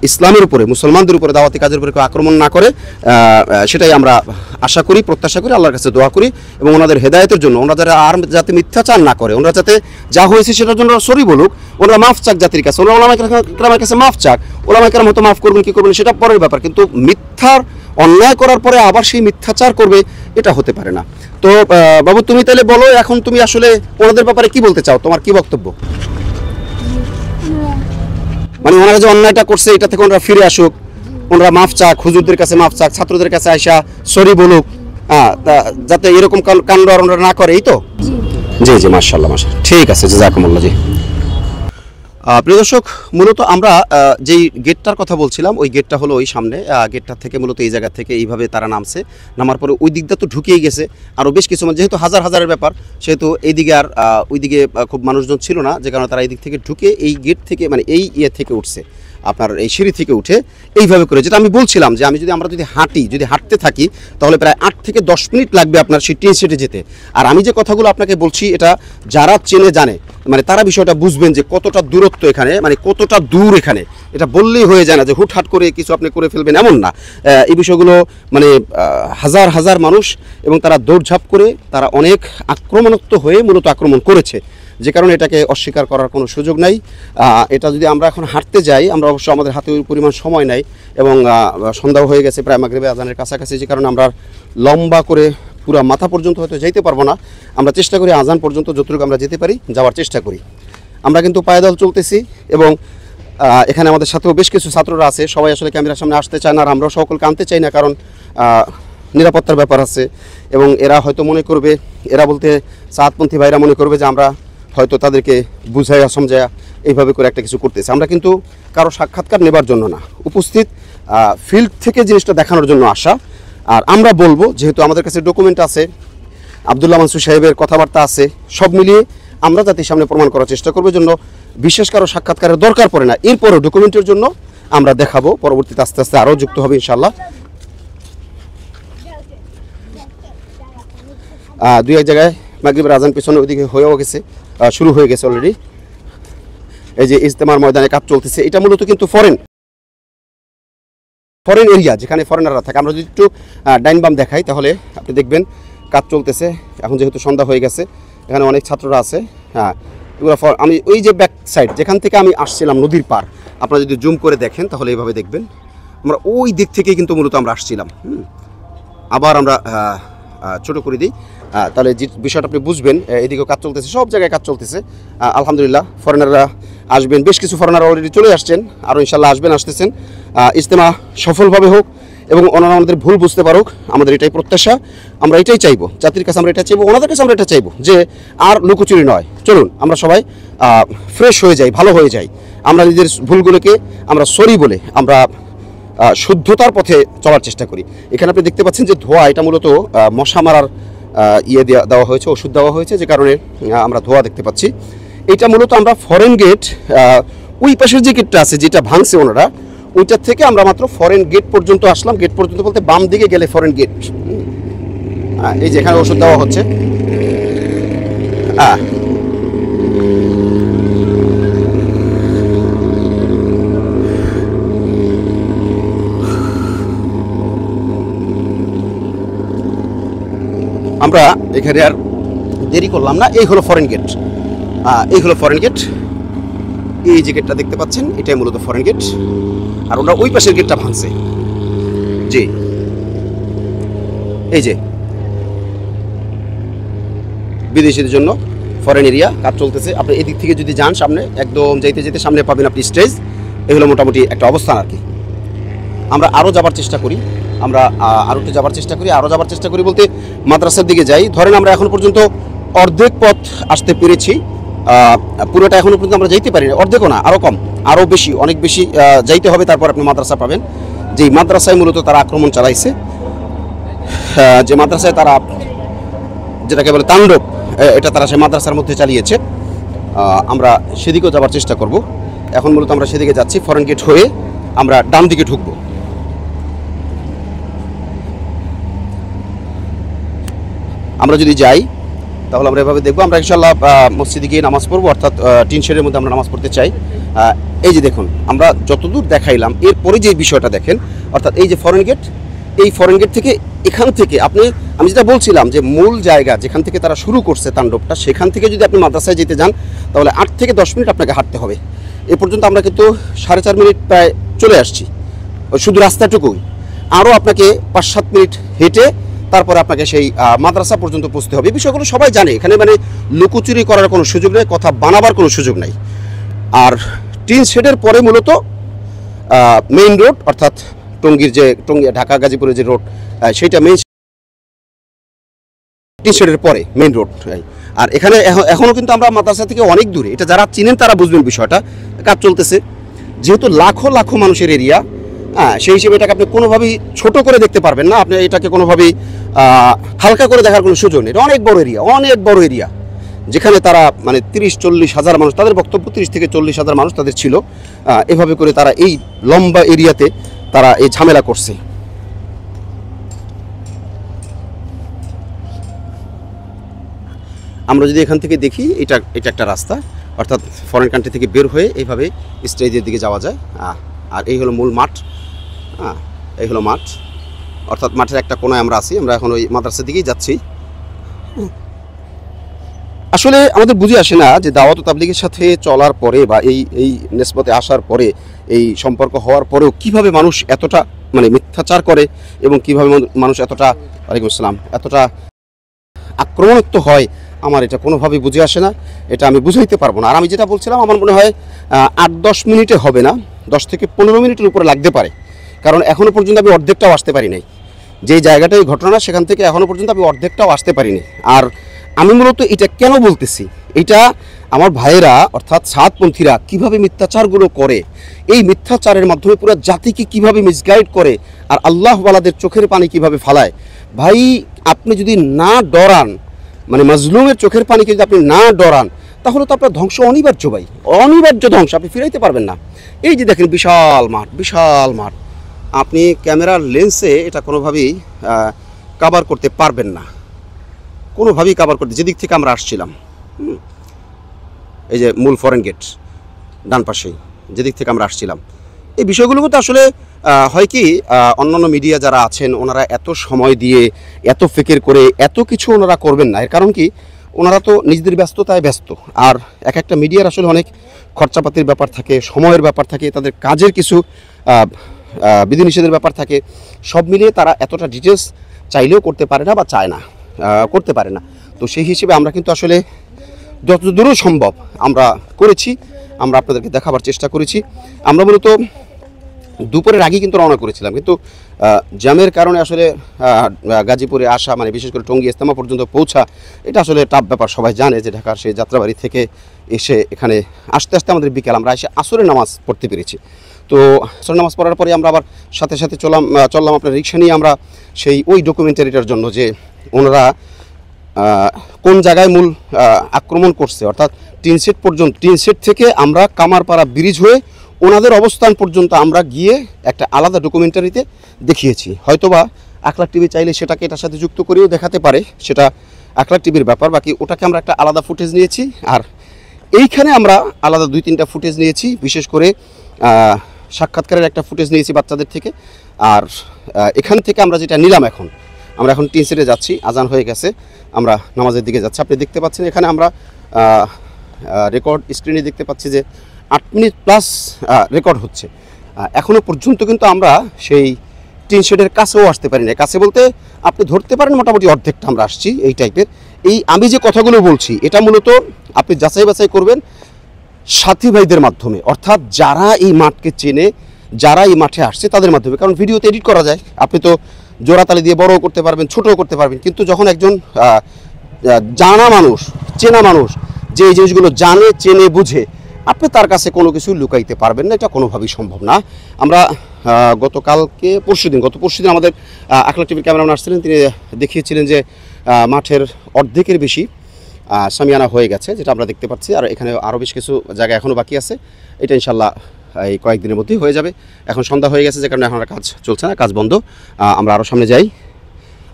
Speaker 3: ইসলামের উপরে, মুসলমানদের উপরে, দাওয়াতি কাজের উপরে কেউ আক্রমণ না করে, সেটাই আমরা আশা করি, প্রত্যাশা করি, আল্লাহর কাছে দোয়া করি এবং ওনাদের হেদায়েতের জন্য, ওনারা যাতে মিথ্যাচার না করে, ওনারা যাতে যা হয়েছে সেটার জন্য সরি বলুক, ওনারা মাফ চাক জাতির কাছে, ওনারা ওলামায়ে কেরামের কাছে মাফ চাক, ওলামায়ে কেরাম হয়তো মাফ করবেন কি করবেন সেটা পরের ব্যাপার, কিন্তু মিথ্যার অন্যায় করার পরে আবার সেই মিথ্যাচার করবে এটা হতে পারে না। তো বাবু তুমি তাহলে বলো, এখন তুমি আসলে ওনাদের ব্যাপারে কি বলতে চাও, তোমার কি বক্তব্য? মানে ওনারা যে অন্যায়টা করছে এটা থেকে ওনারা ফিরে আসুক, ওনারা মাফ চাক, হুজুরদের কাছে মাফ চাক, ছাত্রদের কাছে আইসা সরি বলুক, যাতে এরকম কাণ্ড আর ওনারা না করে, এই তো? জি জি, মাশাআল্লাহ মাশাআল্লাহ, ঠিক আছে, জাযাকুমুল্লাহ। জি প্রিয় দর্শক, মূলত আমরা যেই গেটটার কথা বলছিলাম ওই গেটটা হলো ওই সামনে, গেটটা থেকে মূলত এই জায়গা থেকে এইভাবে তারা নামছে, নামার পরে ওই দিকটা তো ঢুকিয়েই গেছে, আরও বেশ কিছু, যেহেতু হাজারের ব্যাপার, সেহেতু এইদিকে আর ওইদিকে খুব মানুষজন ছিল না, যে কারণে তারা এই দিক থেকে ঢুকে এই গেট থেকে, মানে এই থেকে উঠছে, আপনার এই সিঁড়ি থেকে উঠে এইভাবে করে, যেটা আমি বলছিলাম যে আমরা যদি হাঁটতে থাকি তাহলে প্রায় 8 থেকে 10 মিনিট লাগবে আপনার সেই টিন সেটে যেতে। আর আমি যে কথাগুলো আপনাকে বলছি এটা যারা চেনে জানে, মানে তারা বিষয়টা বুঝবেন যে কতটা দূরত্ব এখানে, মানে কতটা দূর এখানে, এটা বললেই হয়ে যায় না যে হুটহাট করে কিছু আপনি করে ফেলবেন, এমন না। এই বিষয়গুলো মানে হাজার মানুষ, এবং তারা দৌড়ঝাঁপ করে তারা অনেক আক্রমণাত্মক হয়ে মূলত আক্রমণ করেছে, যে কারণে এটাকে অস্বীকার করার কোনো সুযোগ নাই। এটা যদি আমরা এখন হাঁটতে যাই, আমরা অবশ্য আমাদের হাতে ওই পরিমাণ সময় নাই এবং সন্ধ্যা হয়ে গেছে প্রায় মাগরিবে আজানের কাছাকাছি, যে কারণে আমরা লম্বা করে পুরো মাথা পর্যন্ত হয়তো যাইতে পারবো না। আমরা চেষ্টা করি আজান পর্যন্ত যতটুকু আমরা যেতে পারি যাওয়ার চেষ্টা করি। আমরা কিন্তু পায়দল চলতেছি এবং এখানে আমাদের সাথেও বেশ কিছু ছাত্ররা আছে, সবাই আসলে ক্যামেরার সামনে আসতে চায় না, আর আমরাও সকলকে আনতে চাই না, কারণ নিরাপত্তার ব্যাপার আছে এবং এরা হয়তো মনে করবে, এরা বলতে সাতপন্থী ভাইরা মনে করবে যে আমরা হয়তো তাদেরকে বুঝাইয়া সমঝাইয়া এইভাবে করে একটা কিছু করতেছে। আমরা কিন্তু কারো সাক্ষাৎকার নেবার জন্য না, উপস্থিত ফিল্ড থেকে জিনিসটা দেখানোর জন্য আসা। আর আমরা বলবো, যেহেতু আমাদের কাছে ডকুমেন্ট আছে, আব্দুল্লাহ মানসুর সাহেবের কথাবার্তা আছে, সব মিলিয়ে আমরা জাতির সামনে প্রমাণ করার চেষ্টা করবো, জন্য বিশেষ কারো সাক্ষাৎকারের দরকার পড়ে না। এরপরও ডকুমেন্টের জন্য আমরা দেখাবো, পরবর্তীতে আস্তে আস্তে আরও যুক্ত হবে ইনশাল্লাহ। দুই এক জায়গায় মাগরিবের আজান পেছনে ওইদিকে হয়েও গেছে, শুরু হয়ে গেছে অলরেডি। এই যে ইজতেমার ময়দানে কাজ চলতেছে, এটা মূলত কিন্তু ফরেন এরিয়া, যেখানে ফরেনাররা থাকে। আমরা যদি একটু ডাইন বাম দেখাই তাহলে আপনি দেখবেন কাজ চলতেছে। এখন যেহেতু সন্ধ্যা হয়ে গেছে, এখানে অনেক ছাত্ররা আছে। এগুলো আমি ওই যে ব্যাক সাইড যেখান থেকে আমি আসছিলাম নদীর পার, আপনারা যদি জুম করে দেখেন তাহলে এইভাবে দেখবেন, আমরা ওই দিক থেকে কিন্তু মূলত আমরা আসছিলাম। আবার আমরা ছোট করে দিই, তাহলে যে বিষয়টা আপনি বুঝবেন। এদিকেও কাজ চলতেছে, সব জায়গায় কাজ চলতেছে। আলহামদুলিল্লাহ ফরেনাররা আসবেন, বেশ কিছু ফরেনার অলরেডি চলে আসছেন, আরও ইনশাল্লাহ আসতেছেন। ইজতেমা সফলভাবে হোক এবং ওনারা আমাদের ভুল বুঝতে পারুক, আমাদের এটাই প্রত্যাশা। আমরা এটাই চাইবো, জাতির কাছে আমরা এটা চাইবো, ওনাদের কাছে আমরা এটা চাইবো যে আর লুকোচুরি নয়, চলুন আমরা সবাই ফ্রেশ হয়ে যাই, ভালো হয়ে যাই। আমরা নিজের ভুলগুলোকে আমরা সরি বলে আমরা শুদ্ধতার পথে চলার চেষ্টা করি। এখানে আপনি দেখতে পাচ্ছেন যে ধোঁয়া, এটা মূলত মশা মারার দেওয়া হয়েছে, ওষুধ দেওয়া হয়েছে, যে কারণে আমরা ধোঁয়া দেখতে পাচ্ছি। এটা মূলত আমরা ফরেন গেট, ওই পাশের যে গেটটা আছে যেটা ভাঙছে ওনারা, ওইটার থেকে আমরা মাত্র ফরেন গেট পর্যন্ত আসলাম। গেট পর্যন্ত বলতে বাম দিকে গেলে ফরেন গেট। এই যে এখানে ওষুধ দেওয়া হচ্ছে। আমরা এখানে আর দেরি করলাম না, এই হলো ফরেন গেট। এই হলো ফরেন গেট, এই যে গেটটা দেখতে পাচ্ছেন এটাই মূলত ফরেন গেট, আর ওরা ওই পাশের গেটটা ভাঙছে। জি, এই যে বিদেশিদের জন্য ফরেন এরিয়া কাজ চলতেছে। আপনি এদিক থেকে যদি যান সামনে, একদম যাইতে যেতে সামনে পাবেন আপনি স্টেজ। এগুলো মোটামুটি একটা অবস্থান আর কি। আমরা আরও যাবার চেষ্টা করি, আমরা আরও একটু যাবার চেষ্টা করি, আরও যাবার চেষ্টা করি বলতে মাদ্রাসার দিকে যাই। ধরেন আমরা এখন পর্যন্ত অর্ধেক পথ আসতে পেরেছি, পুরোটা এখনও পর্যন্ত আমরা যাইতে পারি না, অর্ধেকও না, আরও কম, আরও বেশি, অনেক বেশি যাইতে হবে, তারপর আপনি মাদ্রাসা পাবেন। যেই মাদ্রাসায় মূলত তারা আক্রমণ চালাইছে, যে মাদ্রাসায় তারা যেটাকে বলে তাণ্ডব, এটা তারা সেই মাদ্রাসার মধ্যে চালিয়েছে। আমরা সেদিকেও যাবার চেষ্টা করব। এখন মূলত আমরা সেদিকে যাচ্ছি, ফরেন গেট হয়ে আমরা ডান দিকে ঢুকবো। আমরা যদি যাই তাহলে আমরা এভাবে দেখবো। আমরা ইনশাআল্লাহ মসজিদে গিয়ে নামাজ পড়বো, অর্থাৎ টিন শেডের মধ্যে আমরা নামাজ পড়তে চাই। এই যে দেখুন, আমরা যতদূর দেখাইলাম এরপরে যে বিষয়টা দেখেন, অর্থাৎ এই যে ফরেন গেট, এই ফরেন গেট থেকে এখান থেকে আপনি, আমি যেটা বলছিলাম যে মূল জায়গা যেখান থেকে তারা শুরু করছে তাণ্ডবটা, সেখান থেকে যদি আপনি মাদ্রাসায় যেতে যান তাহলে 8 থেকে 10 মিনিট আপনাকে হাঁটতে হবে। এ পর্যন্ত আমরা কিন্তু 4.5 মিনিট প্রায় চলে আসছি, শুধু রাস্তাটুকুই। আরও আপনাকে 5-7 মিনিট হেঁটে তারপরে আপনাকে সেই মাদ্রাসা পর্যন্ত পৌঁছতে হবে। এই বিষয়গুলো সবাই জানে, এখানে মানে লুকোচুরি করার কোনো সুযোগ নেই, কথা বানাবার কোনো সুযোগ নেই। আর টিন শেডের পরে মূলত মেইন রোড, অর্থাৎ টঙ্গীর যে ঢাকা গাজীপুরের যে রোড, সেইটা মেইন টিন শেডের পরে মেইন রোড। আর এখানে এখনও কিন্তু আমরা মাদ্রাসা থেকে অনেক দূরে, এটা যারা চিনেন তারা বুঝবেন বিষয়টা। কাজ চলতেছে, যেহেতু লাখো লাখো মানুষের এরিয়া, সেই হিসেবে এটাকে আপনি কোনোভাবেই ছোট করে দেখতে পারবেন না, আপনি এটাকে কোনোভাবেই হালকা করে দেখার কোনো সুযোগ নেই। অনেক বড় এরিয়া, অনেক বড় এরিয়া, যেখানে তারা মানে 30-40 হাজার মানুষ, তাদের বক্তব্য 30 থেকে 40 হাজার মানুষ তাদের ছিল। এভাবে করে তারা এই লম্বা এরিয়াতে তারা এই ঝামেলা করছে। আমরা যদি এখান থেকে দেখি, এটা একটা রাস্তা, অর্থাৎ ফরেন কান্ট্রি থেকে বের হয়ে এইভাবে স্টেজের দিকে যাওয়া যায়। আর এই হলো মূল মাঠ, এই হলো মাঠ, অর্থাৎ মাঠের একটা কোনায় আমরা আছি। আমরা এখন ওই মাদ্রাসার দিকেই যাচ্ছি। আসলে আমাদের বুঝে আসে না যে দাওয়াত ও তাবলীগের সাথে চলার পরে বা এই নিসবতে আসার পরে, এই সম্পর্ক হওয়ার পরেও কিভাবে মানুষ এতটা মানে মিথ্যাচার করে এবং কিভাবে মানুষ এতটা, ওয়ালাইকুম আসসালাম, এতটা আক্রমণাত্মক হয়, আমার এটা কোনোভাবেই বুঝে আসে না। এটা আমি বুঝাইতে পারবো না। আর আমি যেটা বলছিলাম, আমার মনে হয় 8-10 মিনিটে হবে না, 10 থেকে 15 মিনিটের উপরে লাগতে পারে। কারণ এখনও পর্যন্ত আমি অর্ধেকটাও আসতে পারি নাই। যেই জায়গাটাই ঘটনা, সেখান থেকে এখনও পর্যন্ত আমি অর্ধেকটাও আসতে পারিনি। আর আমি মূলত এটা কেন বলতেছি, এটা আমার ভাইয়েরা অর্থাৎ সাতপন্থীরা কীভাবে মিথ্যাচারগুলো করে, এই মিথ্যাচারের মাধ্যমে পুরো জাতিকে কিভাবে মিসগাইড করে, আর আল্লাহওয়ালাদের চোখের পানি কিভাবে ফালায়। ভাই, আপনি যদি না ডরান, মানে মাজলুমের চোখের পানিকে যদি আপনি না ডরান, তাহলে তো আপনার ধ্বংস অনিবার্য ভাই, অনিবার্য ধ্বংস, আপনি ফিরাইতে পারবেন না। এই যে দেখেন বিশাল মাঠ, বিশাল মাঠ, আপনি ক্যামেরার লেন্সে এটা কোনোভাবেই কাভার করতে পারবেন না, কোনোভাবেই কাভার করতে। যেদিক থেকে আমরা আসছিলাম, এই যে মূল ফরেন গেট ডান পাশেই, যেদিক থেকে আমরা আসছিলাম, এই বিষয়গুলো তো আসলে হয় কি, অন্যান্য মিডিয়া যারা আছেন ওনারা এত সময় দিয়ে, এত ফিকির করে এত কিছু ওনারা করবেন না। এর কারণ কি, ওনারা তো নিজেদের ব্যস্ততায় ব্যস্ত। আর এক একটা মিডিয়ার আসলে অনেক খরচাপাতির ব্যাপার থাকে, সময়ের ব্যাপার থাকে, তাদের কাজের কিছু বিধিনিষেধের ব্যাপার থাকে। সব মিলিয়ে তারা এতটা ডিটেলস চাইলেও করতে পারে না বা চায় না, করতে পারে না। তো সেই হিসেবে আমরা কিন্তু আসলে যতদূর সম্ভব আমরা করেছি, আমরা আপনাদেরকে দেখাবার চেষ্টা করেছি। আমরা মূলত দুপুরের আগেই কিন্তু রওনা করেছিলাম, কিন্তু জ্যামের কারণে আসলে গাজীপুরে আসা, মানে বিশেষ করে টঙ্গী ইজতেমা পর্যন্ত পৌঁছা, এটা আসলে টাফ ব্যাপার। সবাই জানে যে ঢাকার সেই যাত্রাবাড়ি থেকে এসে এখানে আসতে আসতে আমাদের বিকেল, আমরা এসে আসরের নামাজ পড়তে পেরেছি। তো আসরের নামাজ পড়ার পরে আমরা আবার সাথে সাথে চললাম আপনার রিক্সা নিয়ে আমরা সেই ওই ডকুমেন্টারিটার জন্য, যে ওনারা কোন জায়গায় মূল আক্রমণ করছে, অর্থাৎ টিন শেড পর্যন্ত, টিন শেড থেকে আমরা কামারপাড়া ব্রিজ হয়ে ওনাদের অবস্থান পর্যন্ত আমরা গিয়ে একটা আলাদা ডকুমেন্টারিতে দেখিয়েছি। হয়তোবা আকলাক টিভি চাইলে সেটাকে এটার সাথে যুক্ত করেও দেখাতে পারে, সেটা আকলাক টিভির ব্যাপার। বাকি ওটাকে আমরা একটা আলাদা ফুটেজ নিয়েছি, আর এইখানে আমরা আলাদা 2-3টা ফুটেজ নিয়েছি। বিশেষ করে সাক্ষাৎকারের একটা ফুটেজ নিয়েছি বাচ্চাদের থেকে। আর এখান থেকে আমরা যেটা নিলাম এখন, আমরা এখন টিন সেটে যাচ্ছি, আজান হয়ে গেছে, আমরা নামাজের দিকে যাচ্ছি। আপনি দেখতে পাচ্ছেন এখানে আমরা রেকর্ড স্ক্রিনে দেখতে পাচ্ছি যে 8 মিনিট প্লাস রেকর্ড হচ্ছে। এখনও পর্যন্ত কিন্তু আমরা সেই টিন শেডের কাছেও আসতে পারি না। কাছে বলতে আপনি ধরতে পারেন মোটামুটি অর্ধেকটা আমরা আসছি এই টাইপের। এই আমি যে কথাগুলো বলছি এটা মূলত আপনি যাচাই বাছাই করবেন সাথী ভাইদের মাধ্যমে, অর্থাৎ যারা এই মাঠকে চেনে, যারা এই মাঠে আসছে তাদের মাধ্যমে। কারণ ভিডিওতে এডিট করা যায়, আপনি তো জোড়াতালি দিয়ে বড়ও করতে পারবেন, ছোটও করতে পারবেন, কিন্তু যখন একজন জানা মানুষ, চেনা মানুষ যে এই জিনিসগুলো জানে, চেনে, বুঝে, আপনি তার কাছে কোনো কিছু লুকাইতে পারবেন না, এটা কোনোভাবেই সম্ভব না। আমরা গত পরশুদিন আমাদের আখলাক টিভির ক্যামেরাম্যান আসছিলেন, তিনি দেখিয়েছিলেন যে মাঠের অর্ধেকের বেশি সামিয়ানা হয়ে গেছে, যেটা আমরা দেখতে পাচ্ছি। আর এখানে আরও বেশ কিছু জায়গা এখনও বাকি আছে, এটা ইনশাল্লাহ এই কয়েকদিনের মধ্যেই হয়ে যাবে। এখন সন্ধ্যা হয়ে গেছে, যে কারণে এখন আর কাজ চলছে না, কাজ বন্ধ। আমরা আরও সামনে যাই।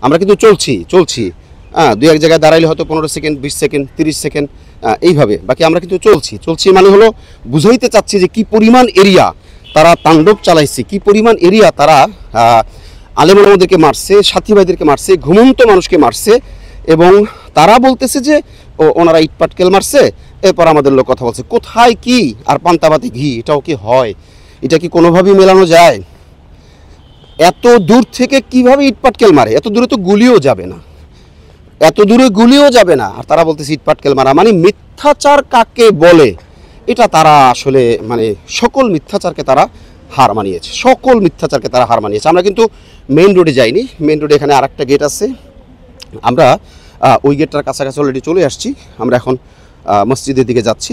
Speaker 3: আমরা কিন্তু চলছি দু এক জায়গায় দাঁড়াইলে হয়তো 15 সেকেন্ড, 20 সেকেন্ড, 30 সেকেন্ড এইভাবে, বাকি আমরা কিন্তু চলছি মানে হলো বুঝাইতে চাচ্ছি যে কি পরিমাণ এরিয়া তারা তাণ্ডব চালাইছে, কি পরিমাণ এরিয়া তারা আলেমদেরকে মারছে, সাথী ভাইদেরকে মারছে, ঘুমন্ত মানুষকে মারছে, এবং তারা বলতেছে যে ওনারা ইটপাটকেল মারছে। এরপর আমাদের লোক কথা বলছে কোথায় কি আর পান্তাবাতি ঘি, এটাও কি হয়? এটা কি কোনোভাবেই মেলানো যায়? এত দূর থেকে কিভাবে ইটপাটকেল মারে? এত দূরে তো গুলিও যাবে না, আর তারা বলতেছে ইটপাটকেল মারা। মানে মিথ্যাচার কাকে বলে এটা তারা আসলে মানে সকল মিথ্যাচারকে তারা হার মানিয়েছে, আমরা কিন্তু মেইন রোডে যাইনি, মেইন রোডে এখানে আরেকটা গেট আছে, আমরা ওই গেটটার কাছাকাছি অলরেডি চলে আসছি। আমরা এখন মসজিদের দিকে যাচ্ছি,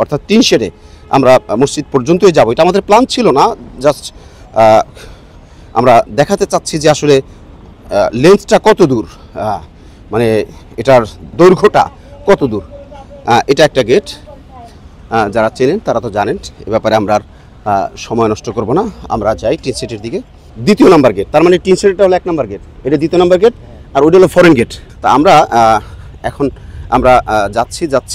Speaker 3: অর্থাৎ টিন শেডে আমরা মসজিদ পর্যন্তই যাব। এটা আমাদের প্ল্যান ছিল না, জাস্ট আমরা দেখাতে চাচ্ছি যে আসলে লেন্থটা কত দূর, মানে এটার দৈর্ঘ্যটা কত দূর। এটা একটা গেট, যারা চেনেন তারা তো জানেন এ ব্যাপারে। আমরা আর সময় নষ্ট করব না, আমরা যাই টিন শেডের দিকে। 2 নম্বর গেট, তার মানে টিন শেডটা হলো 1 নম্বর গেট, এটা 2 নম্বর গেট, আর ওইটা হলো ফরেন গেট। তা আমরা এখন যাচ্ছি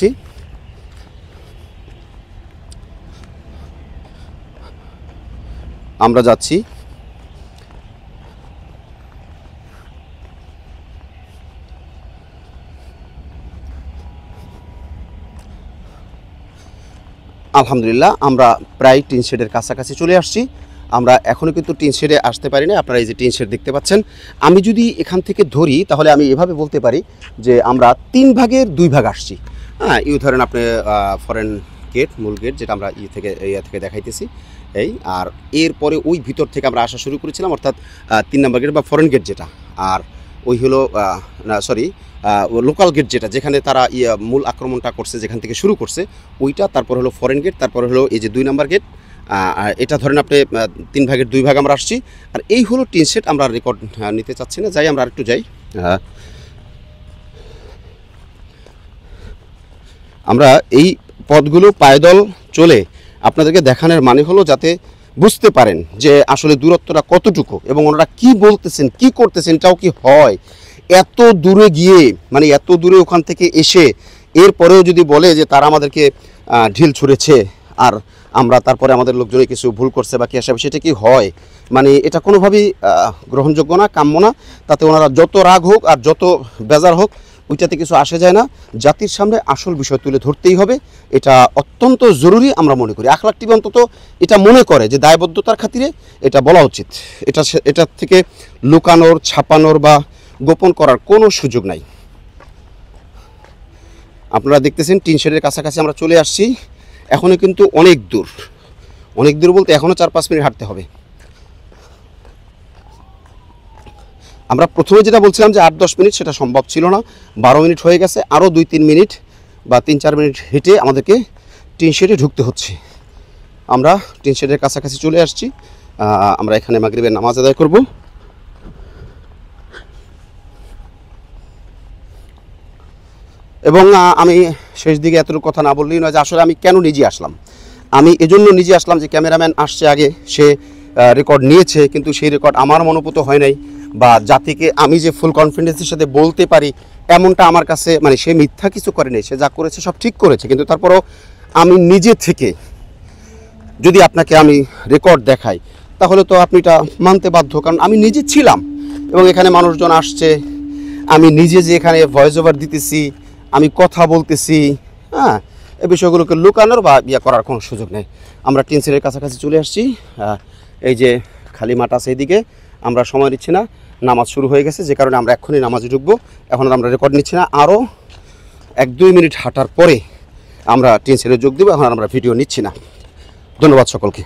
Speaker 3: আলহামদুলিল্লাহ আমরা প্রায় টিন শেডের কাছাকাছি চলে আসছি। আমরা এখনও কিন্তু টিন শেডে আসতে পারি না। আপনারা এই যে টিন শেড দেখতে পাচ্ছেন, আমি যদি এখান থেকে ধরি তাহলে আমি এভাবে বলতে পারি যে আমরা 3 ভাগের 2 ভাগ আসছি। এই ধরেন আপনি ফরেন গেট, মূল গেট, যেটা আমরা ইয়া থেকে দেখাইতেছি এই, আর এরপরে ওই ভিতর থেকে আমরা আসা শুরু করেছিলাম, অর্থাৎ 3 নম্বর গেট বা ফরেন গেট যেটা, আর ওই হলো লোকাল গেট যেটা, যেখানে তারা মূল আক্রমণটা করছে, যেখান থেকে শুরু করছে ওইটা, তারপর হলো ফরেন গেট, তারপর হলো এই যে 2 নম্বর গেট। এটা ধরেন আপনি 3 ভাগের 2 ভাগ আমরা আসছি। আর এই হলো টিন শেড। আমরা রেকর্ড নিতে চাচ্ছি না, যাই আমরা আরেকটু যাই। আমরা এই পথগুলো পায়দল চলে আপনাদেরকে দেখানোর মানে হলো যাতে বুঝতে পারেন যে আসলে দূরত্বটা কতটুকু, এবং ওনারা কি বলতেছেন, কি করতেছেন, এটাও কি হয়। এত দূরে গিয়ে, মানে এত দূরে ওখান থেকে এসে এরপরেও যদি বলে যে তারা আমাদেরকে ঢিল ছুঁড়েছে, আর আমরা তারপরে আমাদের লোকজনে কিছু ভুল করছে বা কি আসবে, সেটা কি হয়? মানে এটা কোনোভাবেই গ্রহণযোগ্য না, কাম্য না। তাতে ওনারা যত রাগ হোক আর যত বেজার হোক, ওইটাতে কিছু আসে যায় না। জাতির সামনে আসল বিষয় তুলে ধরতেই হবে, এটা অত্যন্ত জরুরি আমরা মনে করি। আখলাক টিভি অন্তত এটা মনে করে যে দায়বদ্ধতার খাতিরে এটা বলা উচিত। এটা থেকে লুকানোর, ছাপানোর বা গোপন করার কোনো সুযোগ নাই। আপনারা দেখতেছেন টিন শেডের কাছাকাছি আমরা চলে আসছি। এখনও কিন্তু অনেক দূর বলতে এখনও 4-5 মিনিট হাঁটতে হবে। আমরা প্রথমে যেটা বলছিলাম যে 8-10 মিনিট, সেটা সম্ভব ছিল না, 12 মিনিট হয়ে গেছে। আরও 2-3 মিনিট বা 3-4 মিনিট হেঁটে আমাদেরকে টিন শেডে ঢুকতে হচ্ছে। আমরা টিন শেডের কাছাকাছি চলে আসছি। আমরা এখানে মাগরিবের নামাজ আদায় করব। এবং আমি শেষ দিকে এতটুকু কথা না বললেই নয় যে আসলে আমি কেন নিজে আসলাম। আমি এজন্য নিজে আসলাম যে ক্যামেরাম্যান আসছে আগে, সে রেকর্ড নিয়েছে, কিন্তু সেই রেকর্ড আমার মনোপুত হয় নাই, বা জাতিকে আমি যে ফুল কনফিডেন্সের সাথে বলতে পারি এমনটা আমার কাছে, মানে সে মিথ্যা কিছু করে নেই, সে যা করেছে সব ঠিক করেছে। কিন্তু তারপরও আমি নিজে থেকে যদি আপনাকে আমি রেকর্ড দেখাই, তাহলে তো আপনি এটা মানতে বাধ্য, কারণ আমি নিজে ছিলাম এবং এখানে মানুষজন আসছে, আমি নিজে যে এখানে ভয়েস ওভার দিতেছি, আমি কথা বলতেছি, হ্যাঁ, এই বিষয়গুলোকে লুকানোর বা ইয়ে করার কোনো সুযোগ নেই। আমরা টিন সেটের কাছাকাছি চলে আসছি, এই যে খালি মাঠ আছে এইদিকে, আমরা সময় নিচ্ছি না, নামাজ শুরু হয়ে গেছে, যে কারণে আমরা এখনই নামাজে ঢুকবো। এখন আর আমরা রেকর্ড নিচ্ছি না, আরও 1-2 মিনিট হাঁটার পরে আমরা টিন সেটে যোগ দেবো, এখন আর আমরা ভিডিও নিচ্ছি না। ধন্যবাদ সকলকে।